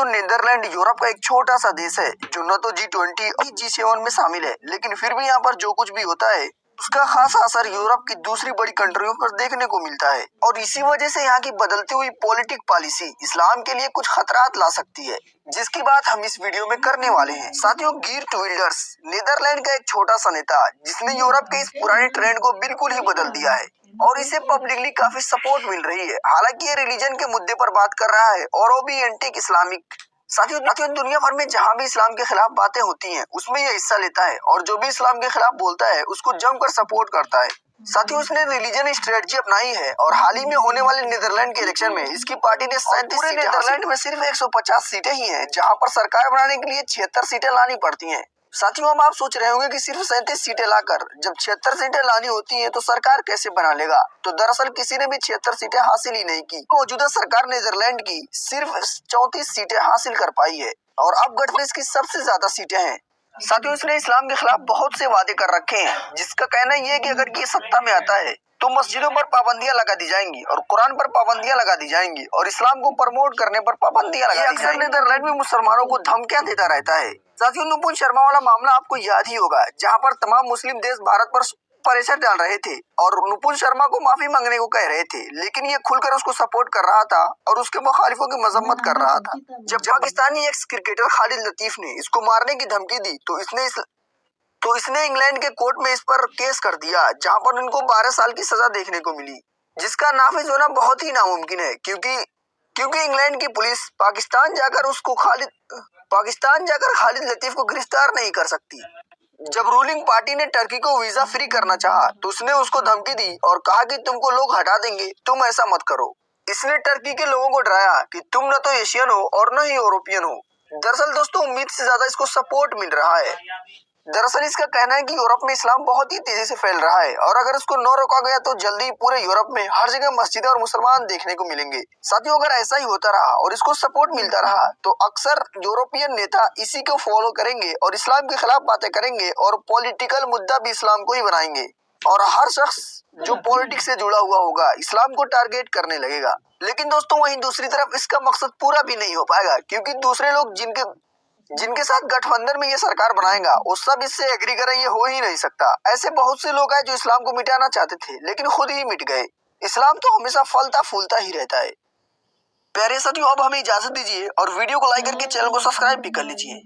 दोस्तों Netherlands Europe का एक छोटा सा देश है जो न तो G20 और G7 में शामिल है, लेकिन फिर भी यहाँ पर जो कुछ भी होता है उसका खास असर यूरोप की दूसरी बड़ी कंट्रियों पर देखने को मिलता है। और इसी वजह से यहाँ की बदलती हुई पॉलिटिक पॉलिसी इस्लाम के लिए कुछ खतरात ला सकती है, जिसकी बात हम इस वीडियो में करने वाले हैं। साथियों, गीर्ट विल्डर्स नीदरलैंड का एक छोटा सा नेता जिसने यूरोप के इस पुराने ट्रेंड को बिल्कुल ही बदल दिया है और इसे पब्लिकली काफी सपोर्ट मिल रही है। हालांकि ये रिलीजन के मुद्दे पर बात कर रहा है और वो भी एंटी इस्लामिक। साथियों, दुनिया भर में जहाँ भी इस्लाम के खिलाफ बातें होती हैं उसमें ये हिस्सा लेता है और जो भी इस्लाम के खिलाफ बोलता है उसको जमकर सपोर्ट करता है। साथियों, उसने रिलीजन स्ट्रेटजी अपनाई है और हाल ही में होने वाले नीदरलैंड के इलेक्शन में इसकी पार्टी ने 37 सीटें। नीदरलैंड में सिर्फ 150 सीटें ही हैं, जहाँ पर सरकार बनाने के लिए 76 सीटें लानी पड़ती हैं। साथियों, अब आप सोच रहे होंगे कि सिर्फ 37 सीटें लाकर जब 76 सीटें लानी होती हैं तो सरकार कैसे बना लेगा। तो दरअसल किसी ने भी 76 सीटें हासिल ही नहीं की। मौजूदा सरकार नीदरलैंड की सिर्फ 34 सीटें हासिल कर पाई है और अब गठबंधन की सबसे ज्यादा सीटें हैं। साथियों, इसने इस्लाम के खिलाफ बहुत से वादे कर रखे हैं, जिसका कहना ये है कि अगर ये सत्ता में आता है तो मस्जिदों पर पाबंदियां लगा दी जाएंगी और कुरान पर पाबंदियां लगा दी जाएंगी और इस्लाम को प्रमोट करने पर पाबंदियां लगा दी जाएंगी। नीदरलैंड में मुसलमानों को धमकियां देता रहता है। साथियों, नुपुन शर्मा वाला मामला आपको याद ही होगा, जहां पर तमाम मुस्लिम देश भारत पर प्रेशर डाल रहे थे और नुपुन शर्मा को माफी मांगने को कह रहे थे, लेकिन ये खुलकर उसको सपोर्ट कर रहा था और उसके मुखालिफों की मजम्मत कर रहा था। जब पाकिस्तानी एक्स क्रिकेटर खालिद लतीफ ने इसको मारने की धमकी दी तो इसने इंग्लैंड के कोर्ट में इस पर केस कर दिया, जहां पर उनको 12 साल की सजा देखने को मिली, जिसका नाफिज होना बहुत ही नामुमकिन है क्योंकि इंग्लैंड की पुलिस पाकिस्तान जाकर खालिद लतीफ को गिरफ्तार नहीं कर सकती। जब रूलिंग पार्टी ने टर्की को वीजा फ्री करना चाहा तो उसने उसको धमकी दी और कहा कि तुमको लोग हटा देंगे, तुम ऐसा मत करो। इसने टर्की के लोगों को डराया कि तुम न तो एशियन हो और न ही यूरोपियन हो। दरअसल दोस्तों, उम्मीद से ज्यादा इसको सपोर्ट मिल रहा है। दरअसल इसका कहना है कि यूरोप में इस्लाम बहुत ही तेजी से फैल रहा है और अगर इसको न रोका गया तो जल्दी पूरे यूरोप में हर जगह मस्जिद और मुसलमान देखने को मिलेंगे। साथियों, अगर ऐसा ही होता रहा और इसको सपोर्ट मिलता रहा तो अक्सर यूरोपियन नेता इसी को फॉलो करेंगे और इस्लाम के खिलाफ बातें करेंगे और पॉलिटिकल मुद्दा भी इस्लाम को ही बनाएंगे और हर शख्स जो पॉलिटिक्स से जुड़ा हुआ होगा इस्लाम को टारगेट करने लगेगा। लेकिन दोस्तों, वहीं दूसरी तरफ इसका मकसद पूरा भी नहीं हो पाएगा, क्योंकि दूसरे लोग जिनके साथ गठबंधन में ये सरकार बनाएगा वो सब इससे एग्री करें, ये हो ही नहीं सकता। ऐसे बहुत से लोग हैं जो इस्लाम को मिटाना चाहते थे लेकिन खुद ही मिट गए। इस्लाम तो हमेशा फलता फूलता ही रहता है। प्यारे साथियों, अब हमें इजाजत दीजिए और वीडियो को लाइक करके चैनल को सब्सक्राइब भी कर लीजिए।